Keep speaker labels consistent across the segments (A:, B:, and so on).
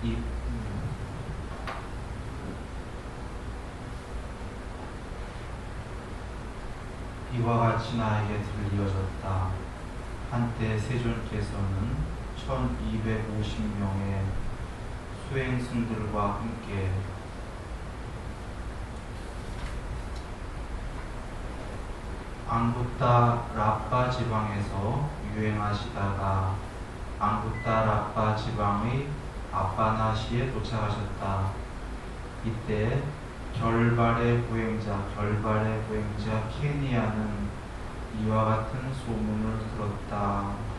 A: 이, 이와 같이 나에게 들려졌다. 한때 세존께서는 1250명의 수행승들과 함께 앙구타 라빠 지방에서 유행하시다가 앙구타 라빠 지방의 아빠나시에 도착하셨다. 이때 결발의 보행자 케니아는 이와 같은 소문을 들었다.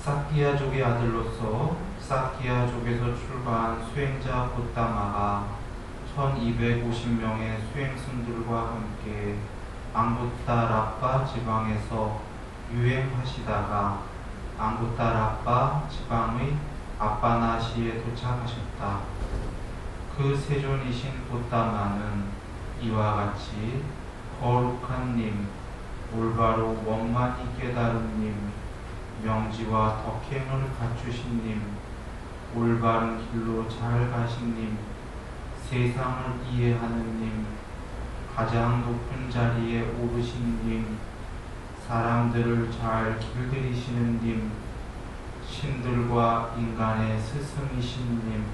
A: 사키야족의 아들로서 사키야족에서 출가한 수행자 고타마가 1250명의 수행승들과 함께 앙구타 라빠 지방에서 유행하시다가 앙구타 라빠 지방의 아빠나시에 도착하셨다. 그 세존이신 고타마는 이와 같이 거룩한 님, 올바로 원만히 깨달은 님, 명지와 덕행을 갖추신 님, 올바른 길로 잘 가신 님, 세상을 이해하는 님, 가장 높은 자리에 오르신 님, 사람들을 잘 길들이시는 님, 신들과 인간의 스승이신 님,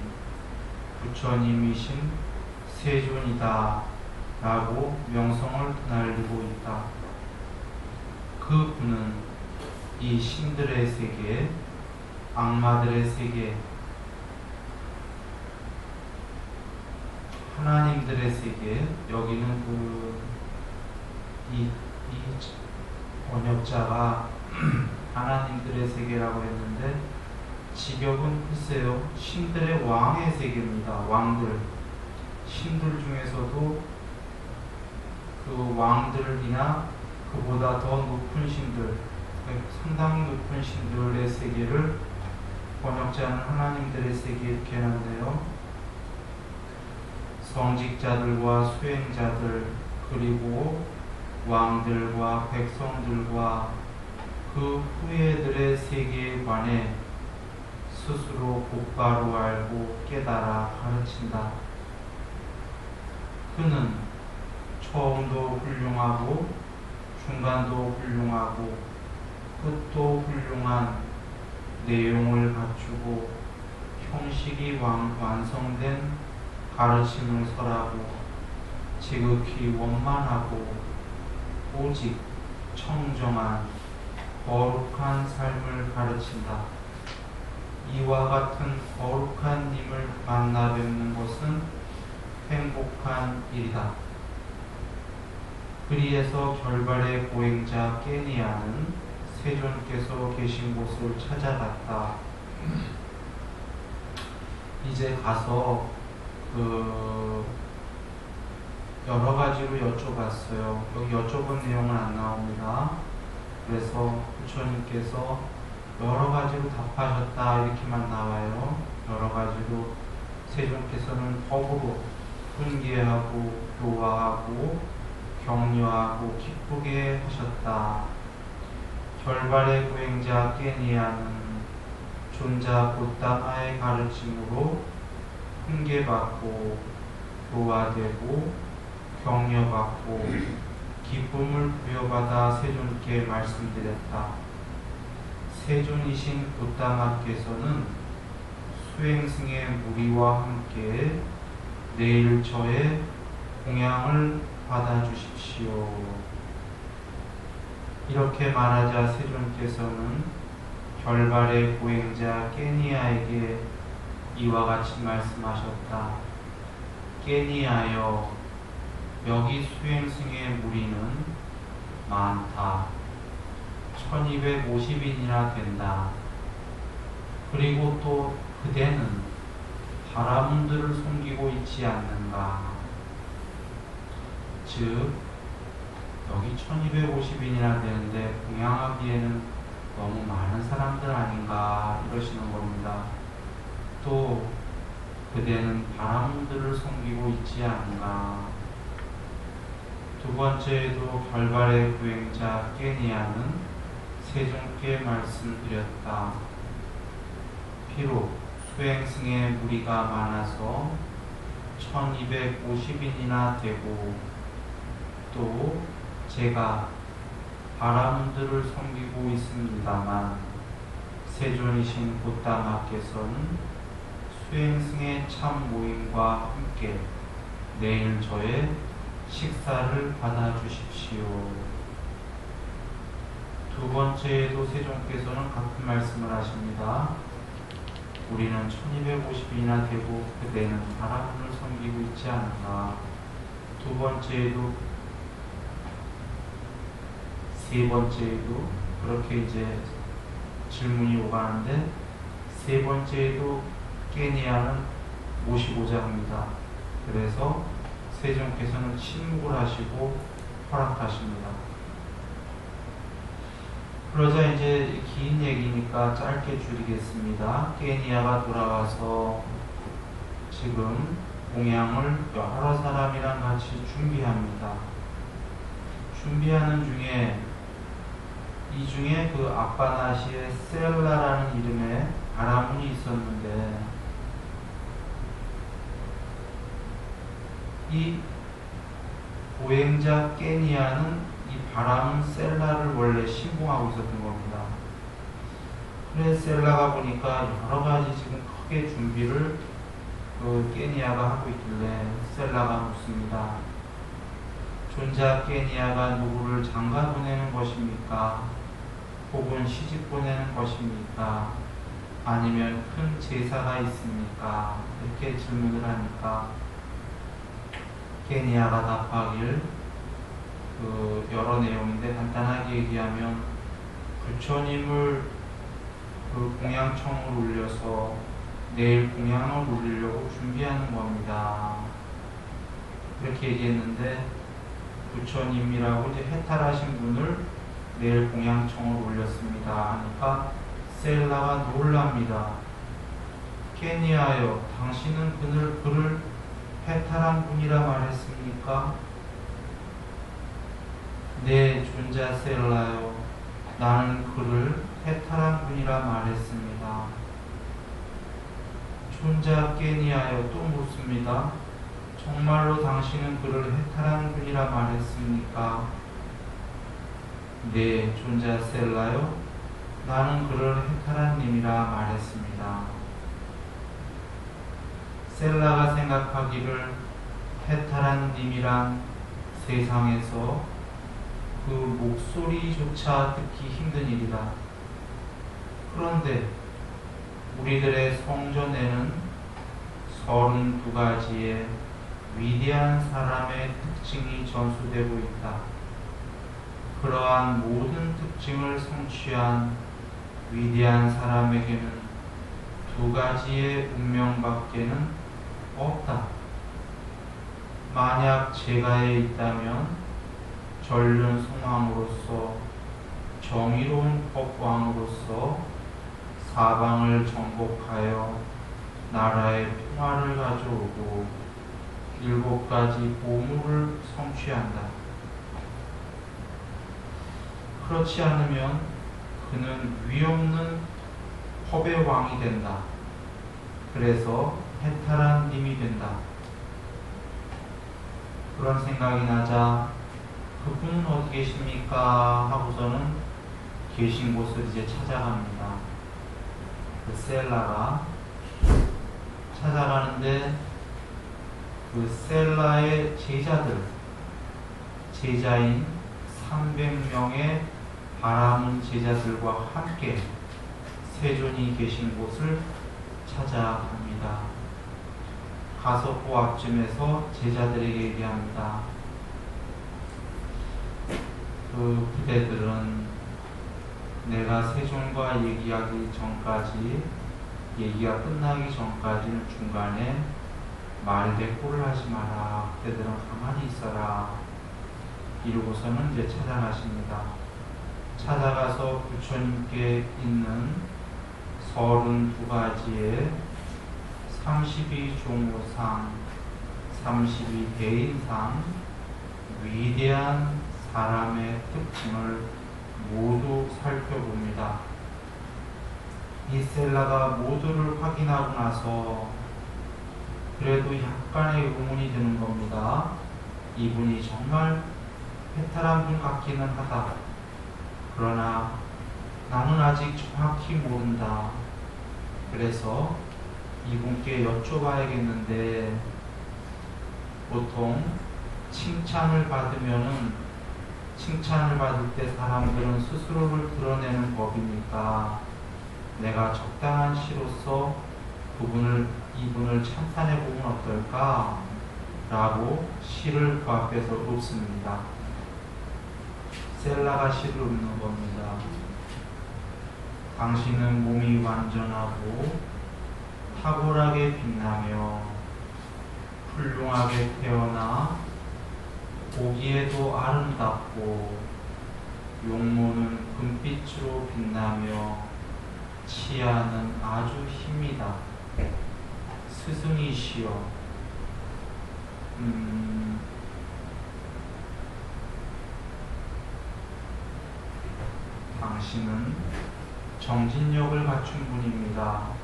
A: 부처님이신 세존이다 라고 명성을 날리고 있다. 그 분은 이 신들의 세계, 악마들의 세계, 하나님들의 세계, 여기는 이 번역자가 하나님들의 세계라고 했는데 직역은 글쎄요, 신들의 왕의 세계입니다. 왕들, 신들 중에서도 그 왕들이나 그보다 더 높은 신들, 상당히 높은 신들의 세계를 번역자는 하나님들의 세계 이렇게 해놨네요. 성직자들과 수행자들, 그리고 왕들과 백성들과 그 후예들의 세계에 관해 스스로 곧바로 알고 깨달아 가르친다. 그는 처음도 훌륭하고 중간도 훌륭하고 끝도 훌륭한 내용을 갖추고 형식이 완성된 가르침을 설하고 지극히 원만하고 오직 청정한 거룩한 삶을 가르친다. 이와 같은 거룩한 님을 만나 뵙는 것은 행복한 일이다. 그리해서 결발의 보행자 깨니아는 세존께서 계신 곳을 찾아갔다. 이제 가서 여러 가지로 여쭤봤어요. 여기 여쭤본 내용은 안 나옵니다. 그래서 부처님께서 여러 가지로 답하셨다 이렇게만 나와요. 여러 가지로 세존께서는 법으로 훈계하고 교화하고 격려하고 기쁘게 하셨다. 결발의 보행자 깨니아는 존자 고타마의 가르침으로 훈계받고 교화되고 격려받고 기쁨을 부여받아 세존께 말씀드렸다. 세존이신 고타마께서는 수행승의 무리와 함께 내일 저의 공양을 받아주십시오. 이렇게 말하자 세존께서는 결발의 보행자 깨니아에게 이와 같이 말씀하셨다. 깨니아여, 여기 수행승의 무리는 많다. 1250인이나 된다. 그리고 또 그대는 바라문들을 섬기고 있지 않는가. 즉 여기 1250인이나 되는데 공양하기에는 너무 많은 사람들 아닌가 이러시는 겁니다. 또 그대는 바람들을 섬기고 있지 않은가. 두 번째에도 결발의 구행자 깨니아는 세종께 말씀드렸다. 비록 수행승의 무리가 많아서 1250인이나 되고 또 제가 바람들을 섬기고 있습니다만 세존이신 고따마께서는 수행승의 참 모임과 함께 내일 저의 식사를 받아주십시오. 두 번째에도 세종께서는 같은 말씀을 하십니다. 우리는 1250인이나 되고 그대는 바람을 섬기고 있지 않은가. 두 번째에도 세 번째에도 그렇게 이제 질문이 오가는데 세 번째에도 깨니아는 모시고자 합니다. 그래서 세종께서는 침묵을 하시고 허락하십니다. 그러자 이제 긴 얘기니까 짧게 줄이겠습니다. 깨니아가 돌아와서 지금 공양을 여러 사람이랑 같이 준비합니다. 준비하는 중에 이 중에 그 아빠나시의 셀라라는 이름의 바라문이 있었는데 이 보행자 깨니아는 이 바라문 셀라를 원래 신봉하고 있었던 겁니다. 그래서 셀라가 보니까 여러 가지 지금 크게 준비를 그 깨니아가 하고 있길래 셀라가 묻습니다. 존자 깨니아가 누구를 장가 보내는 것입니까? 혹은 시집 보내는 것입니까? 아니면 큰 제사가 있습니까? 이렇게 질문을 하니까 깨니아가 답하길 그 여러 내용인데 간단하게 얘기하면 부처님을 그 공양청을 올려서 내일 공양을 올리려고 준비하는 겁니다. 이렇게 얘기했는데 부처님이라고 이제 해탈하신 분을 내일 공양청을 올렸습니다. 하니까 셀라가 놀랍니다. 깨니아여, 당신은 그를 해탈한 분이라 말했습니까? 네, 존자 셀라요. 나는 그를 해탈한 분이라 말했습니다. 존자 깨니아여, 또 묻습니다. 정말로 당신은 그를 해탈한 분이라 말했습니까? 네, 존자 셀라요. 나는 그를 해탈한 님이라 말했습니다. 셀라가 생각하기를 해탈한 님이란 세상에서 그 목소리조차 듣기 힘든 일이다. 그런데 우리들의 성전에는 32가지의 위대한 사람의 특징이 전수되고 있다. 그러한 모든 특징을 성취한 위대한 사람에게는 2가지의 운명밖에는 없다. 만약 제가에 있다면 전륜 성왕으로서 정의로운 법왕으로서 사방을 정복하여 나라의 평화를 가져오고 7가지 보물을 성취한다. 그렇지 않으면 그는 위없는 법의 왕이 된다. 그래서 해탈한 님이 된다. 그런 생각이 나자 그분은 어디 계십니까? 하고서는 계신 곳을 이제 찾아갑니다. 그 셀라가 찾아가는데 그 셀라의 제자인 300명의 바라문 제자들과 함께 세존이 계신 곳을 찾아갑니다. 가서 그 앞쯤에서 제자들에게 얘기합니다. 그 그대들은 내가 세존과 얘기하기 전까지, 얘기가 끝나기 전까지는 중간에 말대꾸를 하지 마라. 그대들은 가만히 있어라. 이러고서는 이제 찾아가십니다. 찾아가서 부처님께 있는 32가지의 32 종우상, 32 대인상, 위대한 사람의 특징을 모두 살펴봅니다. 이 셀라가 모두를 확인하고 나서 그래도 약간의 의문이 드는 겁니다. 이분이 정말 해탈한 분 같기는 하다. 그러나 나는 아직 정확히 모른다. 그래서 이분께 여쭤봐야겠는데, 보통 칭찬을 받을 때 사람들은 스스로를 드러내는 법이니까 내가 적당한 시로서 이분을 찬탄해 보면 어떨까? 라고 시를 그 앞에서 읊습니다. 셀라가 시를 읊는 겁니다. 당신은 몸이 완전하고 탁월하게 빛나며 훌륭하게 태어나 보기에도 아름답고 용모는 금빛으로 빛나며 치아는 아주 힘이다. 스승이시여, 당신은 정진력을 갖춘 분입니다.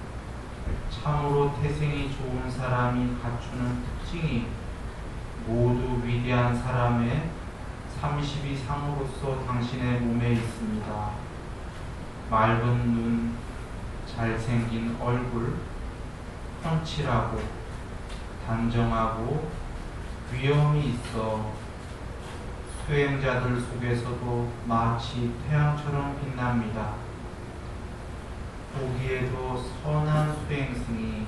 A: 참으로 태생이 좋은 사람이 갖추는 특징이 모두 위대한 사람의 32상으로서 당신의 몸에 있습니다. 맑은 눈, 잘생긴 얼굴, 훤칠하고 단정하고 위엄이 있어 수행자들 속에서도 마치 태양처럼 빛납니다. 보기에도 선한 수행승이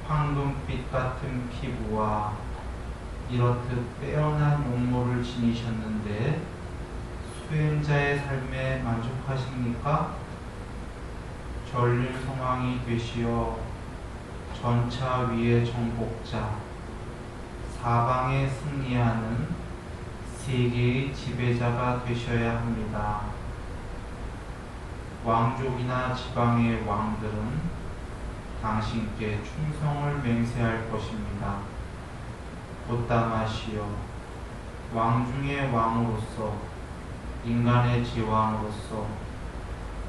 A: 황금빛 같은 피부와 이렇듯 빼어난 용모를 지니셨는데 수행자의 삶에 만족하십니까? 전륜성왕이 되시어 전차 위의 정복자, 사방에 승리하는 세계의 지배자가 되셔야 합니다. 왕족이나 지방의 왕들은 당신께 충성을 맹세할 것입니다. 곧다마시여, 왕 중의 왕으로서 인간의 제왕으로서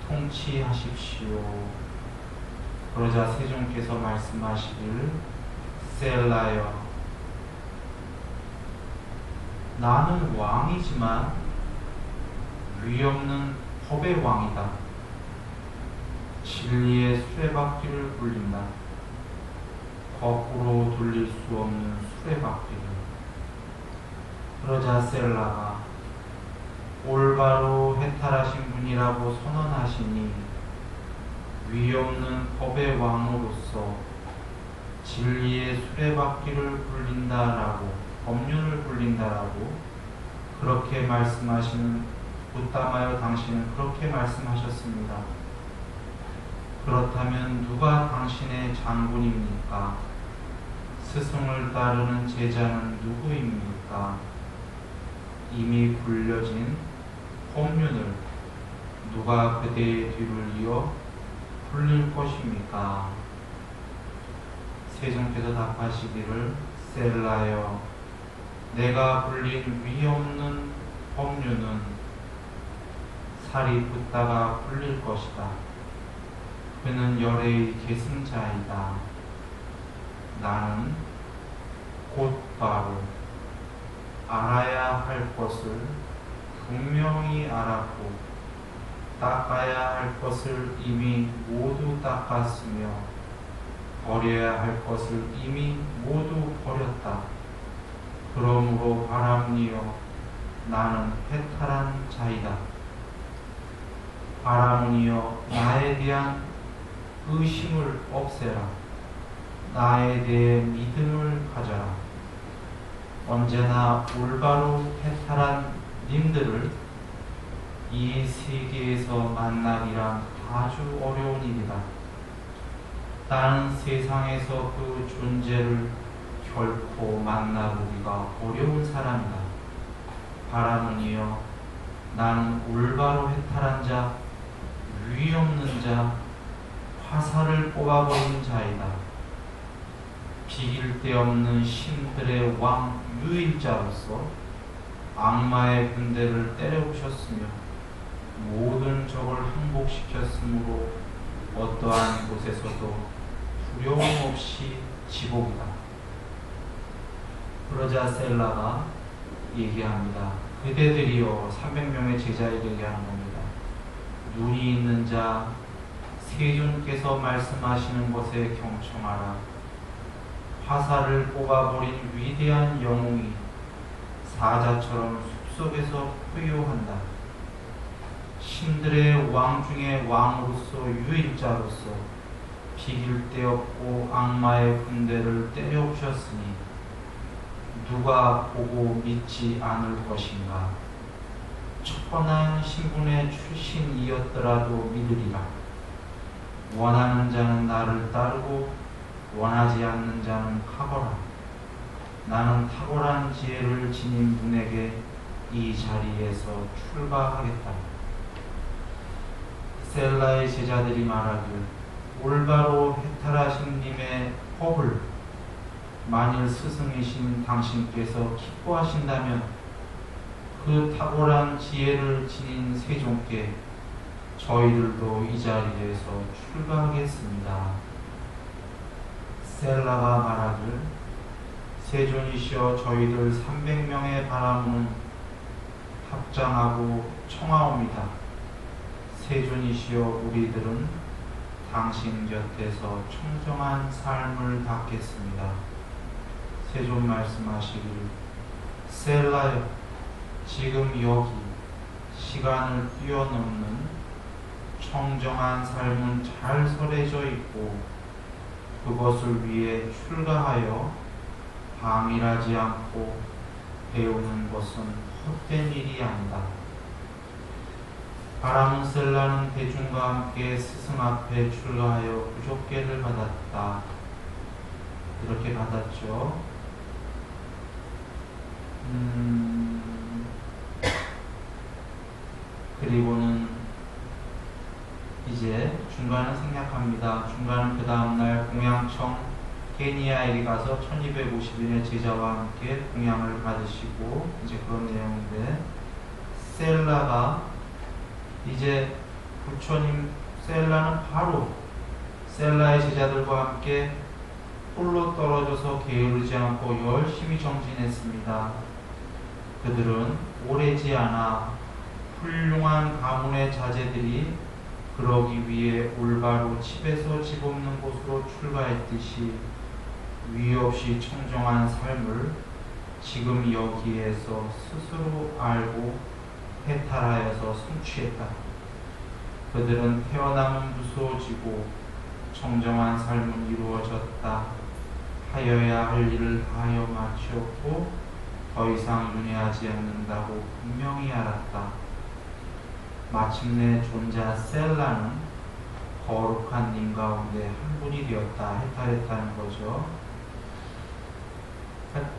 A: 통치하십시오. 그러자 세종께서 말씀하시길, 셀라여, 나는 왕이지만 위없는 법의 왕이다. 진리의 수레바퀴를 굴린다. 거꾸로 돌릴 수 없는 수레바퀴를. 그러자 셀라가 올바로 해탈하신 분이라고 선언하시니 위없는 법의 왕으로서 진리의 수레바퀴를 굴린다라고, 법륜을 굴린다라고 그렇게 말씀하시는 붓다마요, 당신은 그렇게 말씀하셨습니다. 그렇다면 누가 당신의 장군입니까? 스승을 따르는 제자는 누구입니까? 이미 굴려진 법륜을 누가 그대의 뒤를 이어 굴릴 것입니까? 세종께서 답하시기를, 셀라여, 내가 굴린 위없는 법륜은 살이 붙다가 굴릴 것이다. 그는 열애의 계승자이다. 나는 곧바로 알아야 할 것을 분명히 알았고 닦아야 할 것을 이미 모두 닦았으며 버려야 할 것을 이미 모두 버렸다. 그러므로 바람이여, 나는 해탈한 자이다. 바람이여, 나에 대한 의심을 없애라. 나에 대해 믿음을 가져라. 언제나 올바로 해탈한 님들을 이 세계에서 만나기란 아주 어려운 일이다. 나는 세상에서 그 존재를 결코 만나보기가 어려운 사람이다. 바라느니여, 나는 올바로 해탈한 자, 위없는 자, 화살을 뽑아버린 자이다. 비길 데 없는 신들의 왕 유일자로서 악마의 군대를 때려부셨으며 모든 적을 항복시켰으므로 어떠한 곳에서도 두려움 없이 지복이다. 그러자 셀라가 얘기합니다. 그대들이여, 300명의 제자에게 얘기하는 겁니다. 눈이 있는 자, 세존께서 말씀하시는 것에 경청하라. 화살을 뽑아버린 위대한 영웅이 사자처럼 숲속에서 포효한다. 신들의 왕 중에 왕으로서 유일자로서 비길 데 없고 악마의 군대를 때려부셨으니 누가 보고 믿지 않을 것인가. 첩번한 신분의 출신이었더라도 믿으리라. 원하는 자는 나를 따르고 원하지 않는 자는 가거라. 나는 탁월한 지혜를 지닌 분에게 이 자리에서 출가하겠다. 셀라의 제자들이 말하길, 올바로 해탈하신 님의 법을 만일 스승이신 당신께서 기뻐하신다면 그 탁월한 지혜를 지닌 세존께 저희들도 이 자리에서 출가하겠습니다. 셀라가 말하길, 세존이시여, 저희들 300명의 바람은 합장하고 청하옵니다. 세존이시여, 우리들은 당신 곁에서 청정한 삶을 받겠습니다. 세존 말씀하시길, 셀라여, 지금 여기 시간을 뛰어넘는 청정한 삶은 잘 설해져 있고 그것을 위해 출가하여 방일하지 않고 배우는 것은 헛된 일이 아니다. 바람은 셀라는 대중과 함께 스승 앞에 출가하여 부족계를 받았다. 이렇게 받았죠. 그리고는 이제 중간은 생략합니다. 중간은 그 다음날 공양청 케니아에 가서 1250인의 제자와 함께 공양을 받으시고 이제 그런 내용인데, 셀라가 이제 부처님, 셀라는 바로 셀라의 제자들과 함께 홀로 떨어져서 게으르지 않고 열심히 정진했습니다. 그들은 오래지 않아 훌륭한 가문의 자제들이 그러기 위해 올바로 집에서 집 없는 곳으로 출가했듯이 위 없이 청정한 삶을 지금 여기에서 스스로 알고 해탈하여서 성취했다. 그들은 태어나면 무서워지고 청정한 삶은 이루어졌다 하여야 할 일을 다하여 마치었고 더 이상 윤회하지 않는다고 분명히 알았다. 마침내 존자 셀라는 거룩한 님 가운데 한 분이 되었다, 해탈했다는 거죠.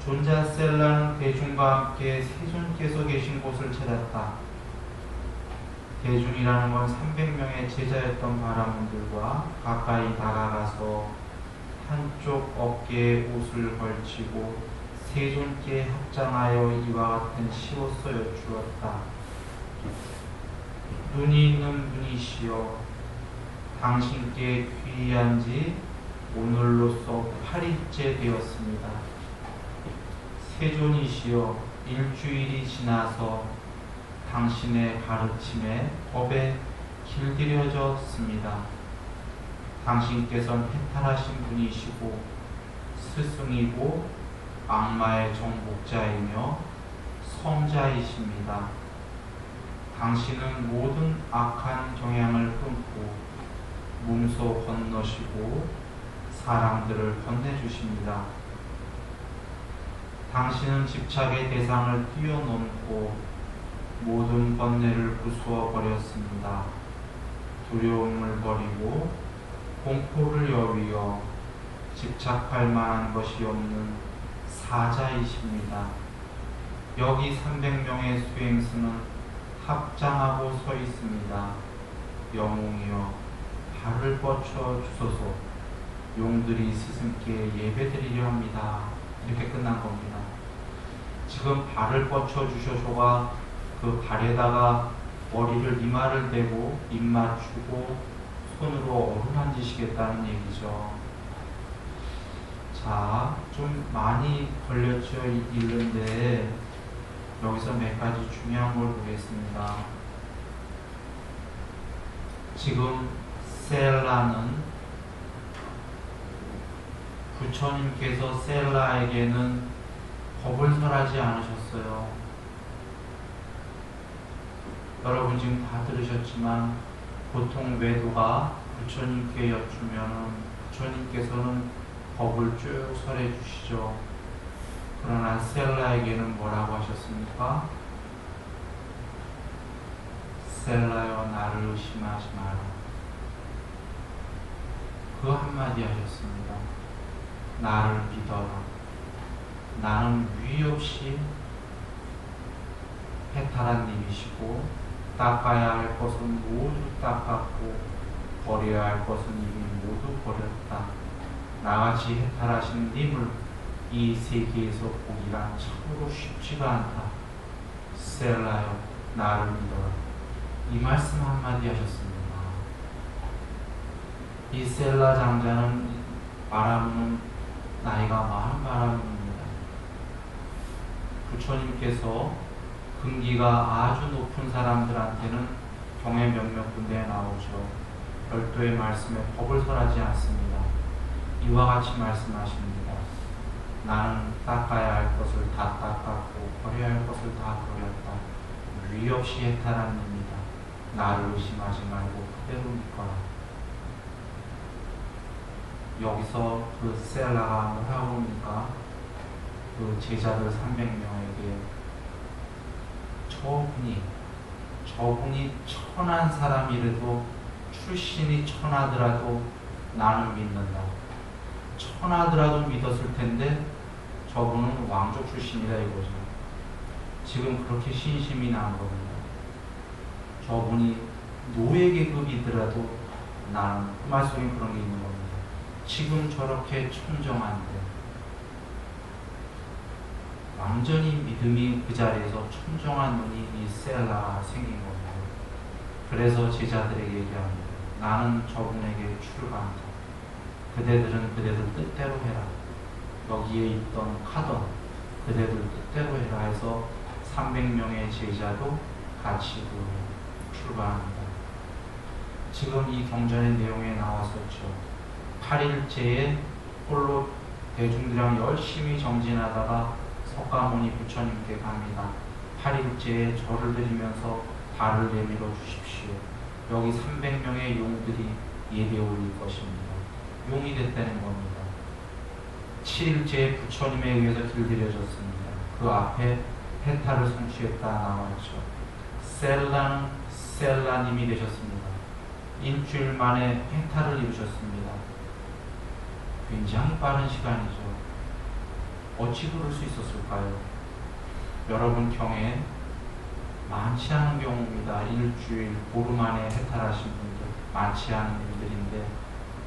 A: 존자 셀라는 대중과 함께 세존께서 계신 곳을 찾았다. 대중이라는 건 300명의 제자였던 바라문들과 가까이 다가가서 한쪽 어깨에 옷을 걸치고 세존께 합장하여 이와 같은 시로써 여쭈었다. 눈이 있는 분이시여, 당신께 귀의한 지 오늘로써 8일째 되었습니다. 세존이시여, 일주일이 지나서 당신의 가르침에 법에 길들여졌습니다. 당신께서는 해탈하신 분이시고 스승이고 악마의 정복자이며 성자이십니다. 당신은 모든 악한 경향을 끊고 몸소 건너시고 사람들을 건네주십니다. 당신은 집착의 대상을 뛰어넘고 모든 번뇌를 부수어 버렸습니다. 두려움을 버리고 공포를 여위어 집착할 만한 것이 없는 사자이십니다. 여기 300명의 수행승은 합장하고 서 있습니다. 영웅이여, 발을 뻗쳐 주소서. 용들이 스승께 예배드리려 합니다. 이렇게 끝난 겁니다. 지금 발을 뻗쳐 주셔서가 그 발에다가 머리를 이마를 대고 입 맞추고 손으로 어루만지시겠다는 얘기죠. 자, 좀 많이 걸렸죠, 읽는데 여기서 몇 가지 중요한 걸 보겠습니다. 지금 셀라는 부처님께서 셀라에게는 법을 설하지 않으셨어요. 여러분 지금 다 들으셨지만 보통 외도가 부처님께 여쭈면은 부처님께서는 법을 쭉 설해 주시죠. 그러나 셀라에게는 뭐라고 하셨습니까? 셀라여 나를 의심하지 마라. 그 한마디 하셨습니다. 나를 믿어라. 나는 위 없이 해탈한 님이시고 닦아야 할 것은 모두 닦았고 버려야 할 것은 이미 모두 버렸다. 나같이 해탈하신 님을 이 세계에서 보기란 참으로 쉽지가 않다. 셀라여 나를 믿어라. 이 말씀 한마디 하셨습니다. 이 셀라 장자는 바라보는 나이가 많은 바람입니다. 부처님께서 근기가 아주 높은 사람들한테는 경의 몇몇 군데에 나오죠. 별도의 말씀에 법을 설하지 않습니다. 이와 같이 말씀하십니다. 나는 닦아야 할 것을 다 닦았고 버려야 할 것을 다 버렸다. 위 없이 해탈한 입니다. 나를 의심하지 말고 그대로 믿거라. 여기서 그 셀라가 뭐라고 합니까? 그 제자들 300명에게 저분이 천한 사람이라도 출신이 천하더라도 나는 믿는다. 천하더라도 믿었을 텐데 저분은 왕족 출신이다 이거죠. 지금 그렇게 신심이 난 겁니다. 저분이 노예 계급이더라도 나는 그 말씀에 그런 게 있는 겁니다. 지금 저렇게 청정한데 완전히 믿음이 그 자리에서 청정한 눈이 이 셀라가 생긴 겁니다. 그래서 제자들에게 얘기합니다. 나는 저분에게 출가한다. 그대들은 그대들 뜻대로 해라. 여기에 있던 카던 그대들 뜻대로 해라 해서 300명의 제자도 같이 출가합니다. 지금 이 경전의 내용에 나왔었죠. 8일째에 홀로 대중들이랑 열심히 정진하다가 석가모니 부처님께 갑니다. 8일째에 절을 드리면서 발을 내밀어 주십시오. 여기 300명의 용들이 예배 올릴 것입니다. 용이 됐다는 겁니다. 7일째에 부처님에 의해서 길들여졌습니다. 그 앞에 해탈을 성취했다 나왔죠. 셀라는 셀라님이 되셨습니다. 일주일 만에 해탈을 이루셨습니다. 굉장히 빠른 시간이죠. 어찌 그럴 수 있었을까요? 여러분 경에 많지 않은 경우입니다. 일주일, 보름 만에 해탈하신 분들 많지 않은 분들인데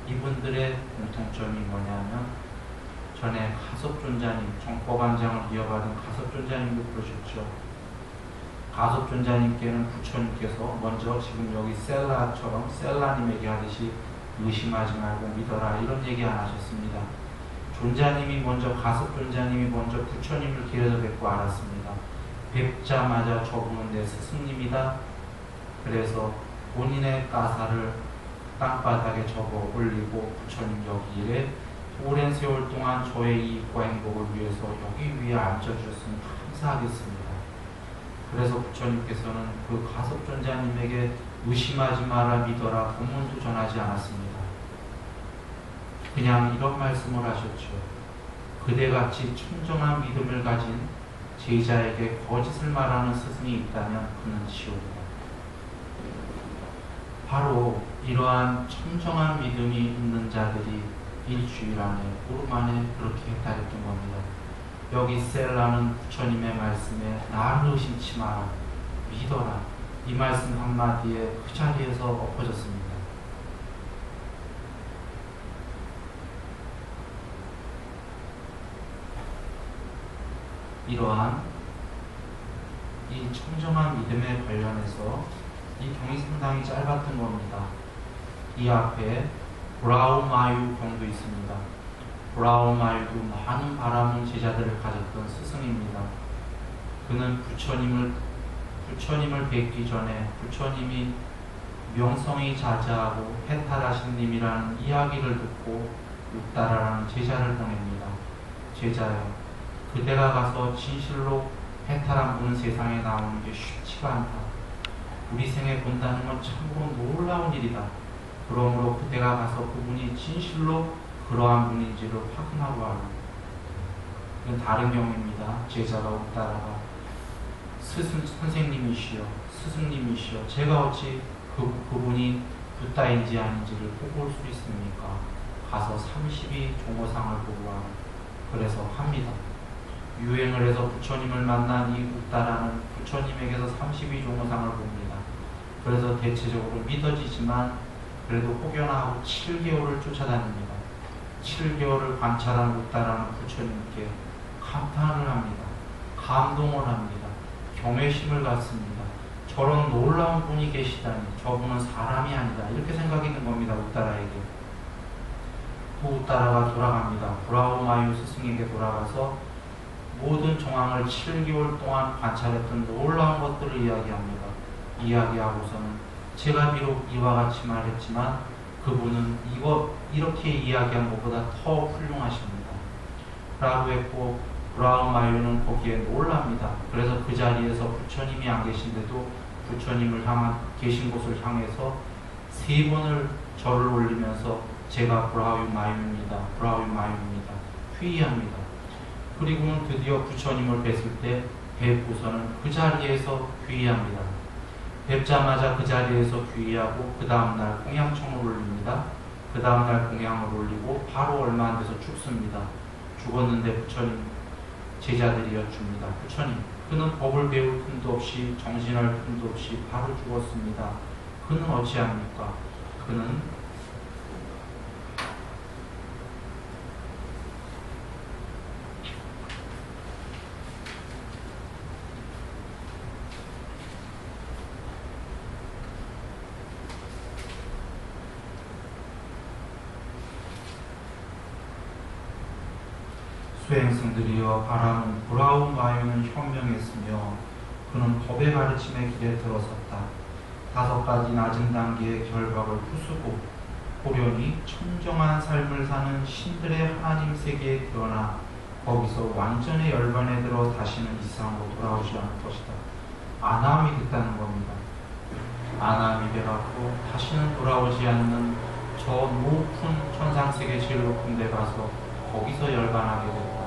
A: 이분들의 공통점이 뭐냐면 전에 가섭존자님, 정법안장을 이어받은 가섭존자님도 그러셨죠. 가섭존자님께는 부처님께서 먼저 지금 여기 셀라처럼 셀라님에게 하듯이 의심하지 말고 믿어라 이런 얘기 안 하셨습니다. 존자님이 먼저 가섭존자님이 먼저 부처님을 길에서 뵙고 알았습니다. 뵙자마자 저분은 내 스승님이다. 그래서 본인의 가사를 땅바닥에 접어 올리고 부처님 여기에 오랜 세월 동안 저의 이익과 행복을 위해서 여기 위에 앉아주셨으니 감사하겠습니다. 그래서 부처님께서는 그 가섭존자님에게 의심하지 마라 믿어라 본문도 전하지 않았습니다. 그냥 이런 말씀을 하셨죠. 그대같이 청정한 믿음을 가진 제자에게 거짓을 말하는 스승이 있다면 그는 지옥이다. 바로 이러한 청정한 믿음이 있는 자들이 일주일 안에 보름 안에 그렇게 해탈했던 겁니다. 여기 셀라는 부처님의 말씀에 나를 의심치 마라 믿어라 이 말씀 한마디에 그 자리에서 엎어졌습니다. 이러한 이 청정한 믿음에 관련해서 이 경이 상당히 짧았던 겁니다. 이 앞에 브라우마유 경도 있습니다. 브라우마유도 많은 바라는 제자들을 가졌던 스승입니다. 그는 부처님을 뵙기 전에 부처님이 명성이 자자하고 해탈하신님이라는 이야기를 듣고 웃다라라는 제자를 보냅니다. 제자여, 그대가 가서 진실로 해탈한 분은 세상에 나오는 게 쉽지가 않다. 우리 생에 본다는 건 참으로 놀라운 일이다. 그러므로 그대가 가서 그분이 진실로 그러한 분인지를 확인하고 하라. 이건 다른 경우입니다. 제자가 웃다라가 선생님이시여, 스승님이시여, 제가 어찌 그분이 붓다인지 아닌지를 보고 올 수 있습니까? 가서 30이 종어상을 보고 와라. 그래서 합니다. 유행을 해서 부처님을 만난 이 웃다라는 부처님에게서 30이 종어상을 봅니다. 그래서 대체적으로 믿어지지만 그래도 혹여나 하고 7개월을 쫓아다닙니다. 7개월을 관찰한 웃다라는 부처님께 감탄을 합니다. 감동을 합니다. 경외심을 갖습니다. 저런 놀라운 분이 계시다니, 저분은 사람이 아니다, 이렇게 생각이 든 겁니다. 웃다라에게. 그 웃다라가 돌아갑니다. 브라우마유 스승에게 돌아가서 모든 정황을 7개월 동안 관찰했던 놀라운 것들을 이야기합니다. 이야기하고서는 제가 비록 이와 같이 말했지만 그분은 이렇게 이야기한 것보다 더 훌륭하십니다. 라고 했고, 브라우마유는 거기에 놀랍니다. 그래서 그 자리에서 부처님이 안 계신데도 부처님을 향한 계신 곳을 향해서 3번을 절을 올리면서 제가 브라우마유입니다. 브라우마유입니다. 회의합니다. 그리고는 드디어 부처님을 뵀을 때 뵙고서는 그 자리에서 회의합니다. 뵙자마자 그 자리에서 회의하고 그 다음날 공양청을 올립니다. 그 다음날 공양을 올리고 바로 얼마 안 돼서 죽습니다. 죽었는데 부처님 제자들이 여쭙니다. 부처님, 그는 법을 배울 틈도 없이 정진할 틈도 없이 바로 죽었습니다. 그는 어찌합니까? 그는 수행승들이여 바라는 브라우마유는 현명했으며 그는 법의 가르침의 길에 들어섰다. 5가지 낮은 단계의 결박을 부수고 호련히 청정한 삶을 사는 신들의 하나님 세계에 태어나 거기서 완전히 열반에 들어 다시는 이 세상으로 돌아오지 않을 것이다. 아나함이 됐다는 겁니다. 아나함이 돼갖고 다시는 돌아오지 않는 저 높은 천상세계 제일 높은 데 가서 거기서 열반하게 됐다.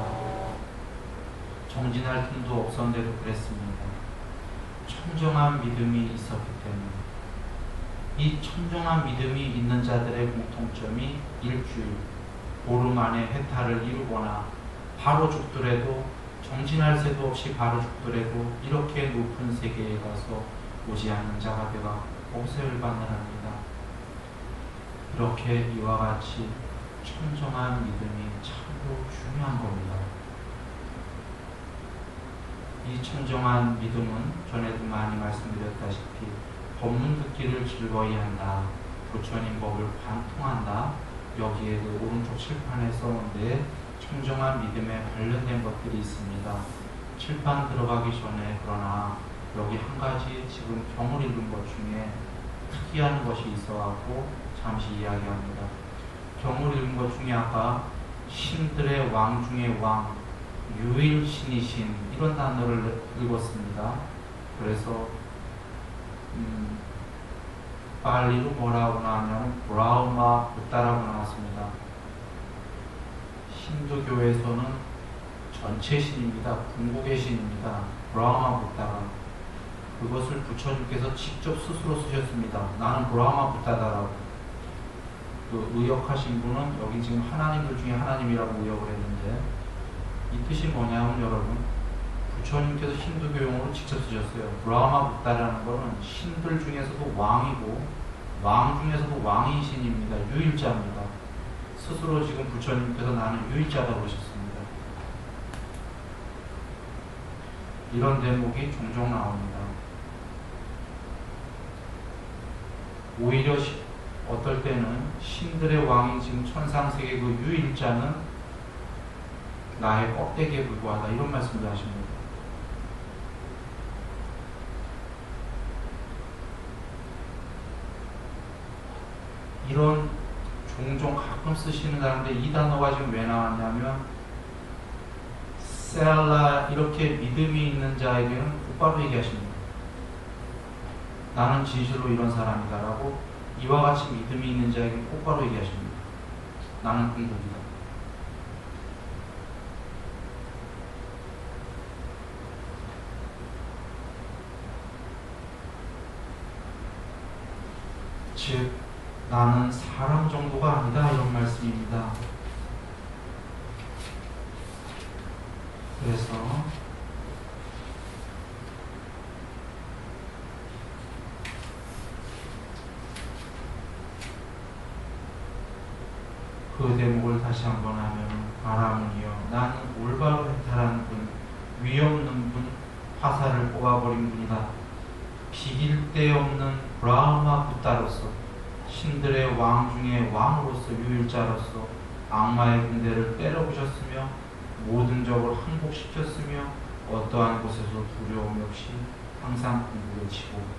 A: 정진할 틈도 없었는데도 그랬습니다. 청정한 믿음이 있었기 때문에. 이 청정한 믿음이 있는 자들의 공통점이 일주일, 보름 안에 해탈을 이루거나 바로 죽더라도 정진할 새도 없이 바로 죽더라도 이렇게 높은 세계에 가서 오지 않는 자가 되어 거기서 열반을 합니다. 이렇게 이와 같이 청정한 믿음이 참으로 중요한 겁니다. 이 청정한 믿음은 전에도 많이 말씀드렸다시피 법문 듣기를 즐거이 한다, 부처님 법을 관통한다, 여기에 그 오른쪽 칠판에 써놓은데 청정한 믿음에 관련된 것들이 있습니다. 칠판 들어가기 전에 그러나 여기 한 가지 지금 경을 읽은 것 중에 특이한 것이 있어갖고 잠시 이야기합니다. 경을 읽은 것 중에 아까 신들의 왕 중의 왕, 유일신이신 이런 단어를 읽었습니다. 그래서 빨리로 뭐라고 나왔냐면 브라우마 붓다라고 나왔습니다. 힌두교에서는 전체 신입니다. 궁극의 신입니다. 브라우마 붓다가 그것을 부처님께서 직접 스스로 쓰셨습니다. 나는 브라우마 붓다다라고. 그 의역하신 분은 여기 지금 하나님들 중에 하나님이라고 의역을 했는데 이 뜻이 뭐냐면 여러분, 부처님께서 힌두교 용어로 직접 쓰셨어요. 브라마 붓다라는 것은 신들 중에서도 왕이고 왕 중에서도 왕인 신입니다. 유일자입니다. 스스로 지금 부처님께서 나는 유일자다 그러셨습니다. 이런 대목이 종종 나옵니다. 오히려 어떨 때는 신들의 왕이 지금 천상세계 그 유일자는 나의 껍데기에 불과하다 이런 말씀도 하십니다. 이런 종종 가끔 쓰시는 단어인데 이 단어가 지금 왜 나왔냐면 셀라 이렇게 믿음이 있는 자에게는 곧바로 얘기하십니다. 나는 진실로 이런 사람이다 라고 이와 같이 믿음이 있는 자에게 곧바로 얘기하십니다. 나는 궁극이다. 즉 나는 사람 정도가 아니다 이런 말씀입니다. 그래서 그 대목을 다시 한번 하면 바라문이여 나는 올바로 해탈하는 분 위 없는 분 화살을 뽑아버린 분이다. 비길 데 없는 브라흐마 부따로서 신들의 왕 중에 왕으로서 유일자로서 악마의 군대를 때려부셨으며 모든 적을 항복시켰으며 어떠한 곳에서 두려움 없이 항상 궁극을 치고 있다.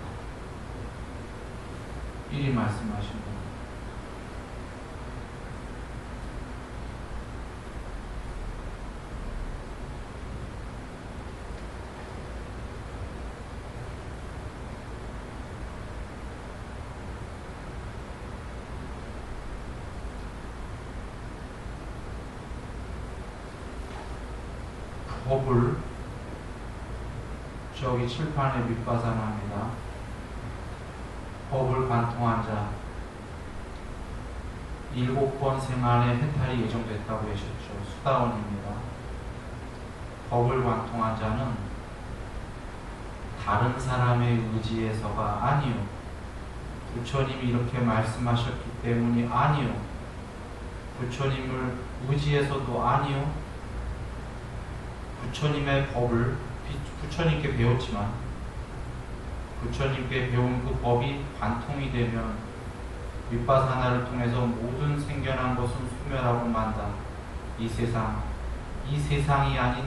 A: 이리 말씀하십니다. 법을 저기 칠판에 밑바산합니다. 법을 관통한 자 7번 생안에 해탈이 예정됐다고 하셨죠. 수다원입니다. 법을 관통한 자는 다른 사람의 의지에서가 아니요 부처님이 이렇게 말씀하셨기 때문이 아니요 부처님을 의지해서도 아니요 부처님의 법을 부처님께 배웠지만 부처님께 배운 그 법이 관통이 되면 윗바사나를 통해서 모든 생겨난 것은 소멸하고 만다. 이 세상이 아닌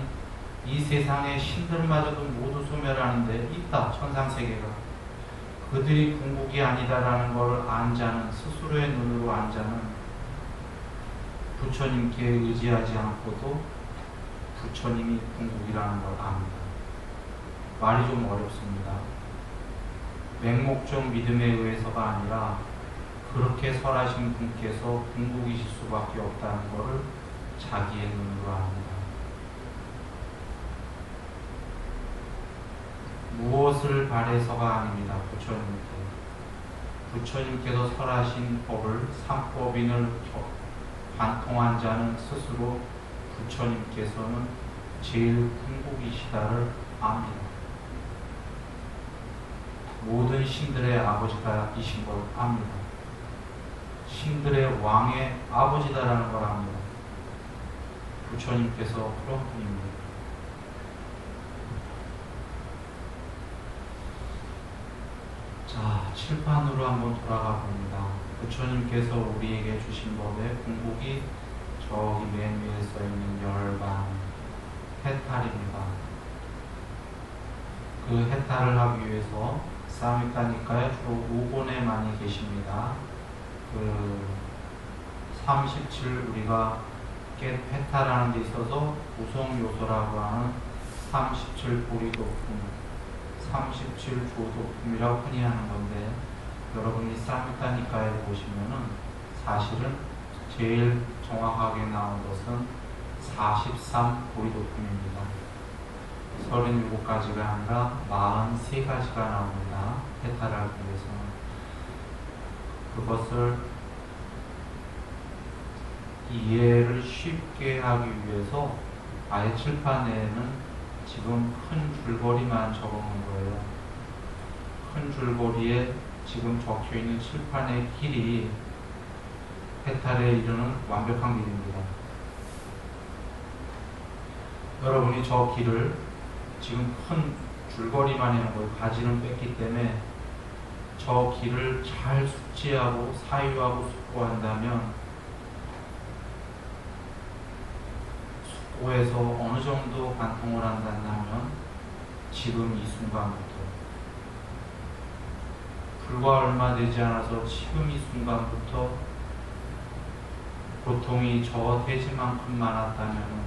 A: 이 세상의 신들마저도 모두 소멸하는데 있다. 천상세계가. 그들이 궁극이 아니다라는 것을 안 자는 스스로의 눈으로 안 자는 부처님께 의지하지 않고도 부처님이 궁극이라는 걸 압니다. 말이 좀 어렵습니다. 맹목적 믿음에 의해서가 아니라 그렇게 설하신 분께서 궁극이실 수밖에 없다는 것을 자기의 눈으로 압니다. 무엇을 바래서가 아닙니다. 부처님께서 설하신 법을 삼법인을 관통한 자는 스스로 부처님께서는 제일 궁극이시다를 압니다. 모든 신들의 아버지가 이신 걸 압니다. 신들의 왕의 아버지다라는 걸 압니다. 부처님께서 그런 분입니다. 자, 칠판으로 한번 돌아가 봅니다. 부처님께서 우리에게 주신 법의 궁극이 저기 맨 위에 써있는 열반 해탈입니다. 그 해탈을 하기 위해서 사미카니카에 주로 5권에 많이 계십니다. 그 37 우리가 해탈하는 데 있어서 구성 요소라고 하는 37 보리도품, 37 조도품이라고 흔히 하는 건데 여러분이 사미카니카에 보시면은 사실은 제일 정확하게 나온 것은 43 보리도품입니다. 37가지가 아니라 43가지가 나옵니다. 해탈하기 위해서는. 그것을 이해를 쉽게 하기 위해서 아예 칠판에는 지금 큰 줄거리만 적어놓은 거예요. 큰 줄거리에 지금 적혀있는 칠판의 길이 해탈에 이르는 완벽한 길입니다. 여러분이 저 길을 지금 큰 줄거리만 있는 거예요. 가지는 뺐기 때문에 저 길을 잘 숙지하고 사유하고 숙고한다면 숙고해서 어느 정도 관통을 한다면 지금 이 순간부터 불과 얼마 되지 않아서 지금 이 순간부터 고통이 저 돼지만큼 많았다면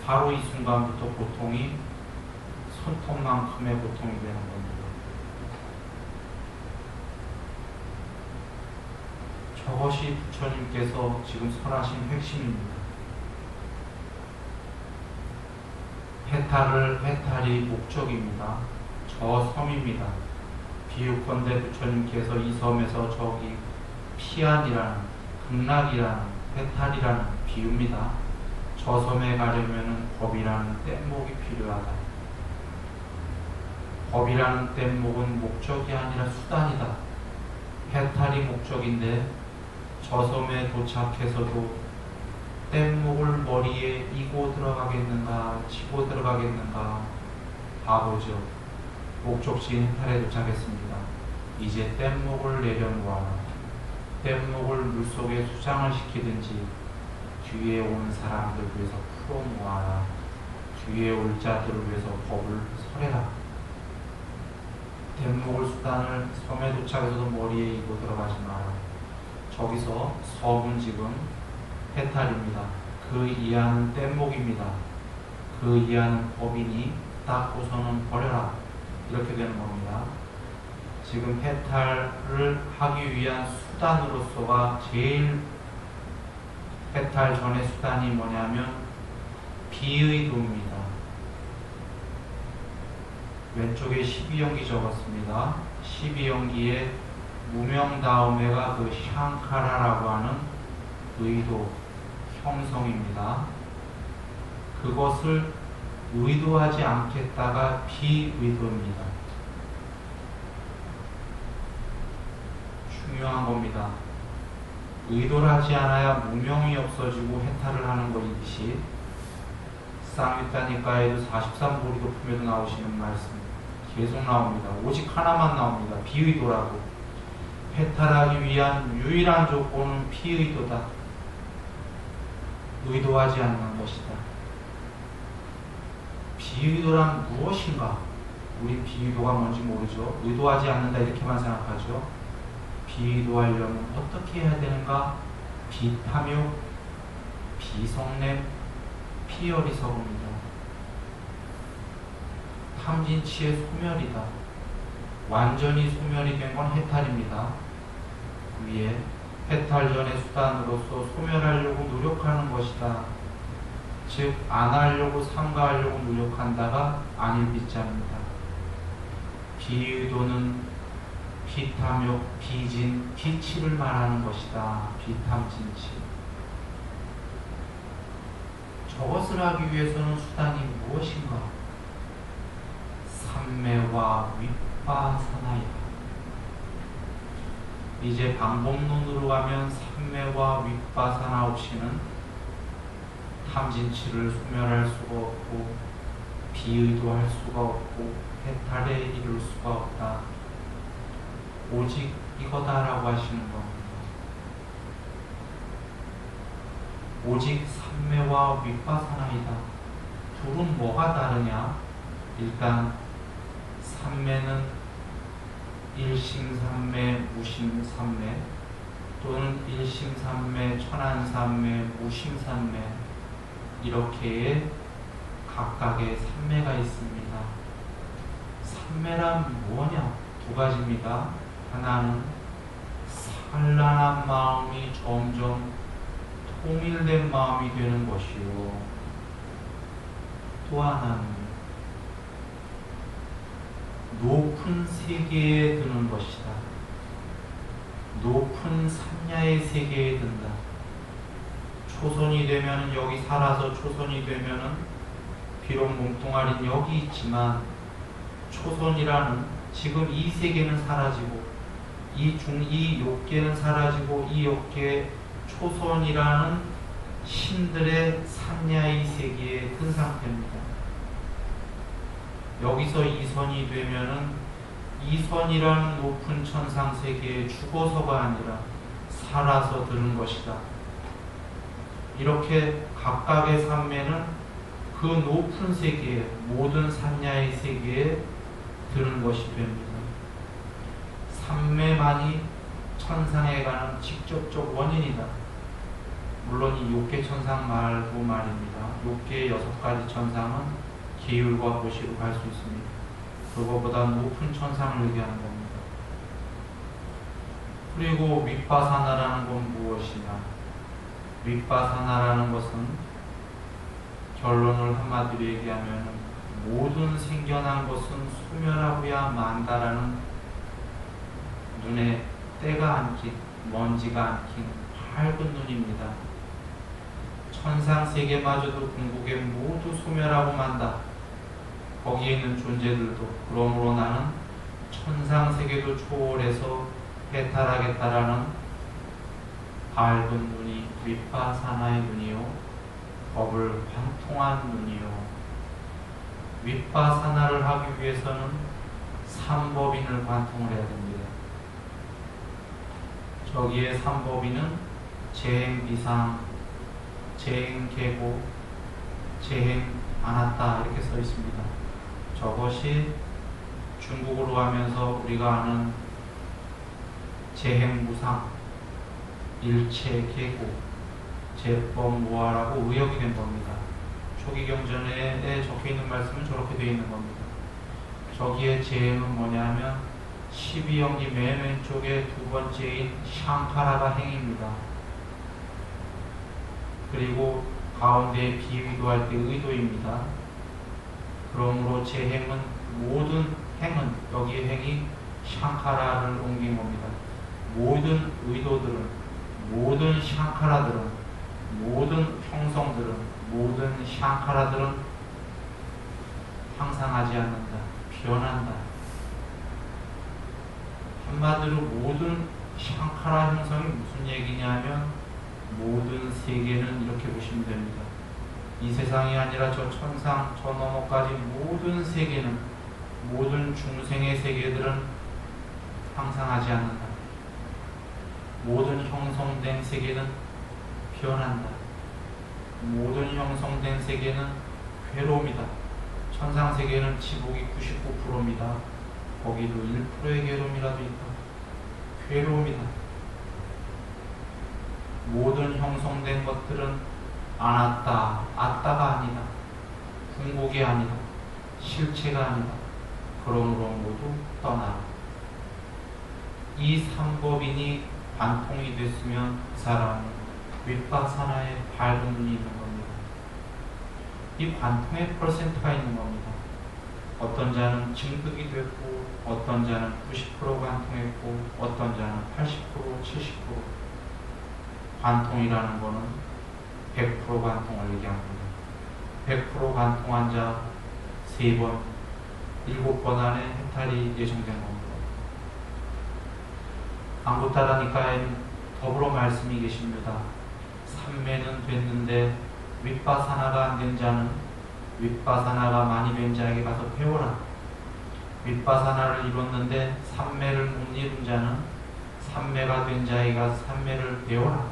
A: 바로 이 순간부터 고통이 손톱만큼의 고통이 되는 겁니다. 저것이 부처님께서 지금 설하신 핵심입니다. 해탈이 목적입니다. 저 섬입니다. 비유컨대 부처님께서 이 섬에서 저기 피안이라는 극락이라는 해탈이라는 비유입니다. 저 섬에 가려면 법이라는 뗏목이 필요하다. 법이라는 뗏목은 목적이 아니라 수단이다. 해탈이 목적인데 저 섬에 도착해서도 뗏목을 머리에 이고 들어가겠는가 치고 들어가겠는가 바보죠. 목적지인 해탈에 도착했습니다. 이제 뗏목을 내려놓아라. 뗏목을 물속에 수장을 시키든지 뒤에 온 사람들 위해서 풀어놓아라. 뒤에 올 자들을 위해서 법을 설해라. 뗏목을 수단을 섬에 도착해서도 머리에 이고 들어가지 마라. 저기서 섬은 지금 해탈입니다. 그 이하는 뗏목입니다. 그 이하는 법이니 닦고서는 버려라. 이렇게 되는 겁니다. 지금 해탈을 하기 위한 수단으로서가 제일 해탈 전의 수단이 뭐냐면 비의도입니다. 왼쪽에 12연기 적었습니다. 12연기에 무명 다음에가 그 샹카라라고 하는 의도, 형성입니다. 그것을 의도하지 않겠다가 비의도입니다. 중요한 겁니다. 의도를 하지 않아야 무명이 없어지고 해탈을 하는 것이듯이 쌍유타니까에도 43보리도 품에도 나오시는 말씀 계속 나옵니다. 오직 하나만 나옵니다. 비의도라고. 해탈하기 위한 유일한 조건은 비의도다. 의도하지 않는 것이다. 비의도란 무엇인가? 우리 비의도가 뭔지 모르죠. 의도하지 않는다 이렇게만 생각하죠. 비의도하려면 어떻게 해야 되는가? 비탐욕, 비성냄, 피어리석입니다. 탐진치의 소멸이다. 완전히 소멸이 된 건 해탈입니다. 위에 해탈 전의 수단으로서 소멸하려고 노력하는 것이다. 즉 안 하려고 삼가하려고 노력한다가 아닐 비자입니다. 비의도는 비탐욕, 비진, 비치를 말하는 것이다. 비탐진치. 저것을 하기 위해서는 수단이 무엇인가? 삼매와 윗바사나이다. 이제 방법론으로 가면 삼매와 윗바사나 없이는 탐진치를 소멸할 수가 없고 비의도할 수가 없고 해탈에 이룰 수가 없다. 오직 이거다라고 하시는 겁니다. 오직 삼매와 윗바사나이다. 둘은 뭐가 다르냐? 일단 삼매는 일심삼매, 무심삼매 또는 일심삼매, 천안삼매, 무심삼매 이렇게의 각각의 삼매가 있습니다. 삼매란 뭐냐? 두 가지입니다. 하나는 산란한 마음이 점점 통일된 마음이 되는 것이요. 또 하나는 높은 세계에 드는 것이다. 높은 산야의 세계에 든다. 초선이 되면 여기 살아서 초선이 되면은 비록 몸뚱아리는 여기 있지만 초선이라는 지금 이 세계는 사라지고 이 욕계는 사라지고 이 욕계 초선이라는 신들의 산야의 세계에 든 상태입니다. 여기서 이선이 되면은 이선이라는 높은 천상 세계에 죽어서가 아니라 살아서 들은 것이다. 이렇게 각각의 삼매는 그 높은 세계에, 모든 산야의 세계에 들은 것이 됩니다. 삼매만이 천상에 가는 직접적 원인이다. 물론 이 6개 천상 말고 말입니다. 6개의 6가지 천상은 계율과 도시로 갈 수 있습니다. 그거보다 높은 천상을 얘기하는 겁니다. 그리고 윗바사나라는 건 무엇이냐? 윗바사나라는 것은 결론을 한마디로 얘기하면 모든 생겨난 것은 소멸하고야 만다라는 눈에 때가 안긴, 먼지가 안긴 밝은 눈입니다. 천상세계마저도 궁극에 모두 소멸하고 만다. 거기에 있는 존재들도. 그러므로 나는 천상세계도 초월해서 해탈하겠다라는 밝은 눈이 윗바사나의 눈이요, 법을 관통한 눈이요. 윗바사나를 하기 위해서는 삼법인을 관통을 해야 됩니다. 저기에 삼법인은 재행비상, 재행계고, 재행아나따 이렇게 써 있습니다. 저것이 중국어로 하면서 우리가 아는 재행무상, 일체계고, 제법무아라고 의역이 된 겁니다. 초기경전에 적혀있는 말씀은 저렇게 되어 있는 겁니다. 저기에 재행은 뭐냐면 12영지 맨 왼쪽에 두 번째인 샹카라가 행입니다. 그리고 가운데 비위도할 때 의도입니다. 그러므로 재행은 모든 행은, 여기에 행이 샹카라를 옮긴 겁니다. 모든 의도들은, 모든 샹카라들은, 모든 형성들은, 모든 샹카라들은 항상하지 않는다. 변한다. 한마디로 모든 샹카라 형성이 무슨 얘기냐면 모든 세계는 이렇게 보시면 됩니다. 이 세상이 아니라 저 천상, 저 너머까지 모든 세계는, 모든 중생의 세계들은 항상하지 않는다. 모든 형성된 세계는 변한다. 모든 형성된 세계는 괴로움이다. 천상 세계는 지복이 99%입니다. 거기도 1%의 괴로움이라도 있다. 괴로움이다. 모든 형성된 것들은 아나따, 아따가 아니다. 궁극이 아니다. 실체가 아니다. 그러므로 모두 떠나라. 이 삼법인이 관통이 됐으면 그 사람은 윗바사나의 밝은 눈이 있는 겁니다. 이 관통에 퍼센트가 있는 겁니다. 어떤 자는 증득이 됐고, 어떤 자는 90% 관통했고, 어떤 자는 80%, 70%. 관통이라는 것은 100% 관통을 얘기합니다. 100% 관통한 자 3번, 7번 안에 해탈이 예정된 겁니다. 안구따라니까엔 더불어 말씀이 계십니다. 삼매는 됐는데 윗바사나가 안 된 자는 윗바사나가 많이 된 자에게 가서 배워라. 윗바사나를 이뤘는데 삼매를 못 이룬 자는 삼매가 된 자에게 가서 삼매를 배워라.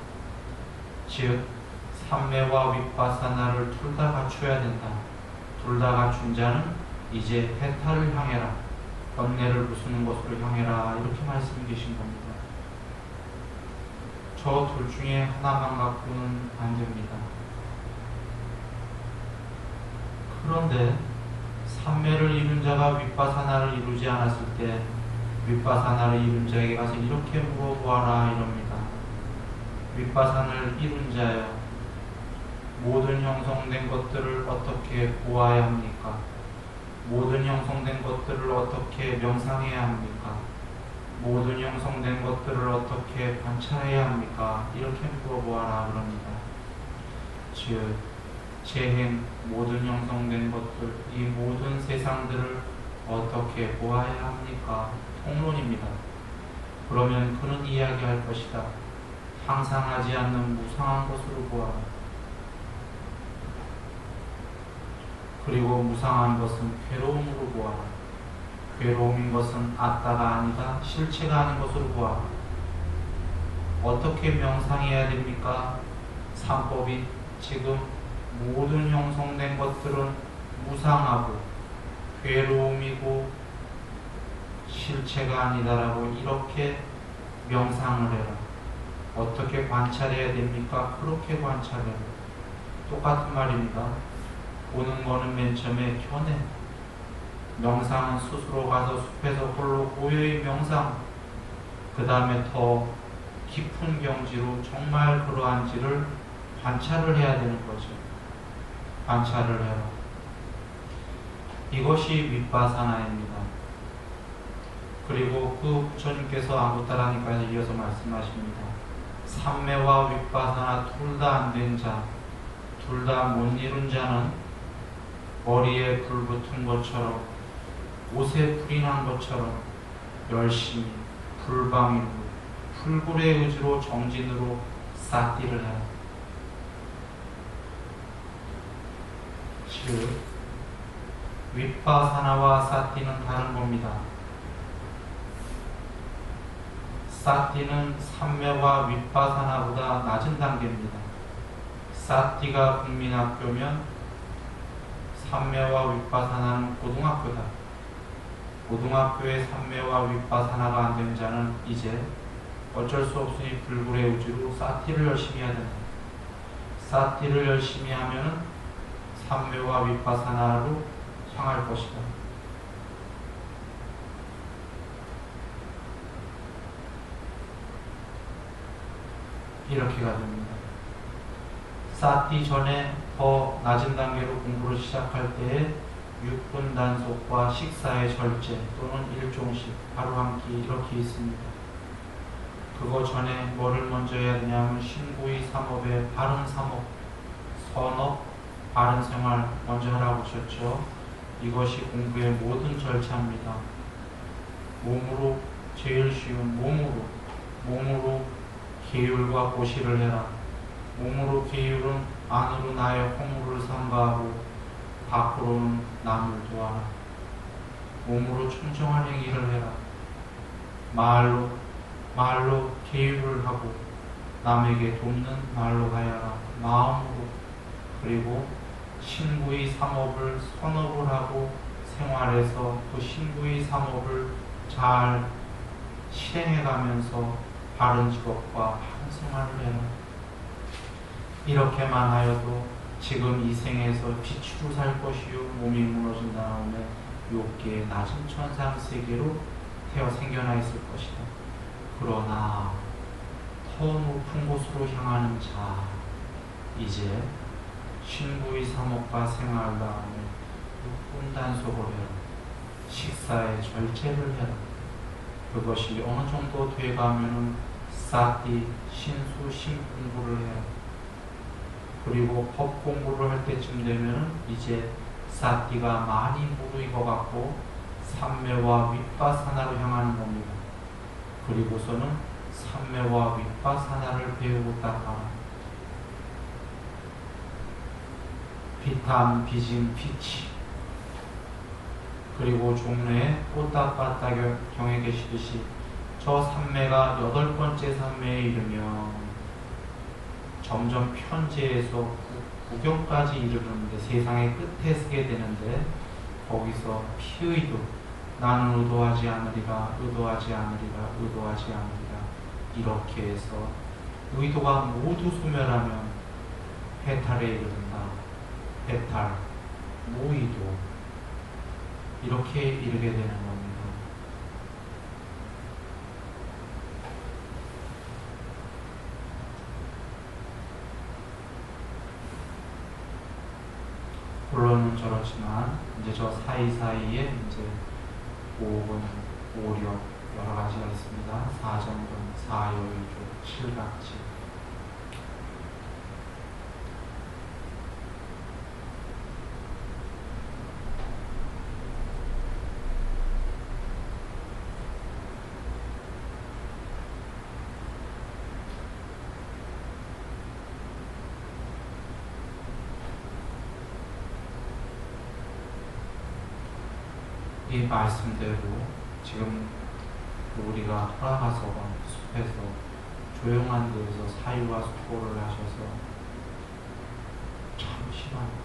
A: 즉 삼매와 윗바사나를 둘 다 갖춰야 된다. 둘 다 갖춘 자는 이제 해탈을 향해라. 번뇌를 부수는 것으로 향해라. 이렇게 말씀이 계신 겁니다. 저 둘 중에 하나만 갖고는 안 됩니다. 그런데 삼매를 이룬 자가 윗바사나를 이루지 않았을 때 윗바사나를 이룬 자에게 가서 이렇게 물어보아라 이럽니다. 윗바사나를 이룬 자여, 모든 형성된 것들을 어떻게 보아야 합니까? 모든 형성된 것들을 어떻게 명상해야 합니까? 모든 형성된 것들을 어떻게 관찰해야 합니까? 이렇게 물어보아라 그럽니다. 즉 재행, 모든 형성된 것들, 이 모든 세상들을 어떻게 보아야 합니까? 통론입니다. 그러면 그는 이야기할 것이다. 항상하지 않는 무상한 것으로 보아라. 그리고 무상한 것은 괴로움으로 보아라. 괴로움인 것은 아따가 아니다, 실체가 아닌 것으로 보아라. 어떻게 명상해야 됩니까? 삼법이 지금 모든 형성된 것들은 무상하고 괴로움이고 실체가 아니다라고 이렇게 명상을 해라. 어떻게 관찰해야 됩니까? 그렇게 관찰해라. 똑같은 말입니다. 보는 거는 맨 처음에 견해. 명상은 스스로 가서 숲에서 홀로 고요히 명상. 그 다음에 더 깊은 경지로 정말 그러한지를 관찰을 해야 되는 거죠. 관찰을 해라. 이것이 윗바사나입니다. 그리고 그 부처님께서 아무따라니까지 이어서 말씀하십니다. 삼매와 윗바사나 둘 다 안 된 자, 둘 다 못 이룬 자는 머리에 불 붙은 것처럼, 옷에 불이 난 것처럼 열심히 불방위로 불굴의 의지로 정진으로 싹디를 해라. 즉 윗바사나와 사띠는 다른 겁니다. 사띠는 삼매와 윗바사나보다 낮은 단계입니다. 사띠가 국민학교면 삼매와 윗바사나는 고등학교다. 고등학교의 삼매와 윗바사나가 안 된 자는 이제 어쩔 수 없으니 불굴의 의지로 사띠를 열심히 해야 된다. 사띠를 열심히 하면은 삼매와 윗바사나로 향할 것이다. 이렇게가 됩니다. 사띠 전에 더 낮은 단계로 공부를 시작할 때에 6분 단속과 식사의 절제 또는 일종식, 하루 한 끼 이렇게 있습니다. 그거 전에 뭐를 먼저 해야 되냐면 신구의 삼업의 바른 삼업, 선업, 바른 생활 먼저 하라고 하셨죠. 이것이 공부의 모든 절차입니다. 몸으로 제일 쉬운 몸으로 계율과 고시를 해라. 몸으로 계율은 안으로 나의 허물을 삼가하고 밖으로는 남을 도와라. 몸으로 청정한 행위를 해라. 말로 계율을 하고 남에게 돕는 말로 하여라. 마음으로. 그리고 신구의 삼업을 선업을 하고 생활해서 그 신구의 삼업을 잘 실행해가면서 바른 직업과 바른 생활을 해라. 이렇게만 하여도 지금 이 생에서 빛으로 살 것이요 몸이 무너진 다음에 욕계의 낮은 천상 세계로 태어 생겨나 있을 것이다. 그러나 더 높은 곳으로 향하는 자, 이제 신구의 삼업과 생활 다음에 6분 단속을 해라. 식사의 절제를 해라. 그것이 어느 정도 돼가면은 사띠, 신수, 신공부를 해라. 그리고 법 공부를 할 때쯤 되면은 이제 사띠가 많이 무르익어 갖고 삼매와 윗바사나로 향하는 겁니다. 그리고서는 삼매와 윗바사나를 배우고 닦아라. 비탄, 비진, 피치. 그리고 종래에 꽃다빠따 경에 계시듯이 저 삼매가 8번째 삼매에 이르면 점점 편지에서 구경까지 이르는데 세상의 끝에 서게 되는데 거기서 피의도 나는 의도하지 않으리라 이렇게 해서 의도가 모두 소멸하면 해탈에 이르는다. 해탈, 무의도 이렇게 이르게 되는 겁니다. 물론 저렇지만 이제 저 사이사이에 이제 5분, 5력 여러 가지가 있습니다. 4정분, 4여의조, 7각지. 이 말씀대로 지금 우리가 돌아가서 숲에서 조용한 데에서 사유와 수고를 하셔서 참 심합니다.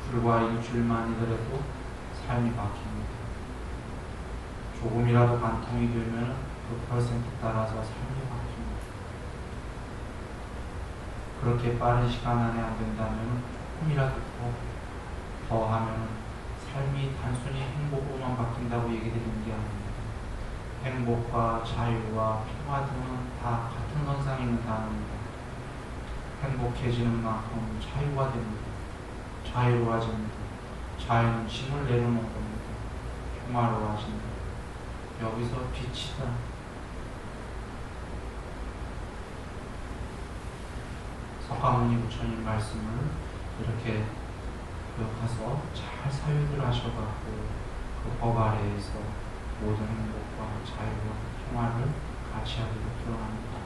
A: 불과 일주일만이더라도 삶이 바뀝니다. 조금이라도 관통이 되면 그 퍼센트 따라서 삶이 바뀝니다. 그렇게 빠른 시간 안에 안 된다면 조금이라도 더 하면 삶이 단순히 행복으로만 바뀐다고 얘기 드리는 게 아닙니다. 행복과 자유와 평화 등은 다 같은 선상에 있는 단어입니다. 행복해지는 만큼 자유가 됩니다. 자유로워집니다. 자유는 짐을 내려놓은 겁니다. 평화로워집니다. 여기서 빛이다. 석가모니 부처님 말씀을 이렇게 기억해서 잘 사유를 하셔갖고 그 법 아래에서 모든 행복과 자유와 평화를 같이 하기로 기원합니다.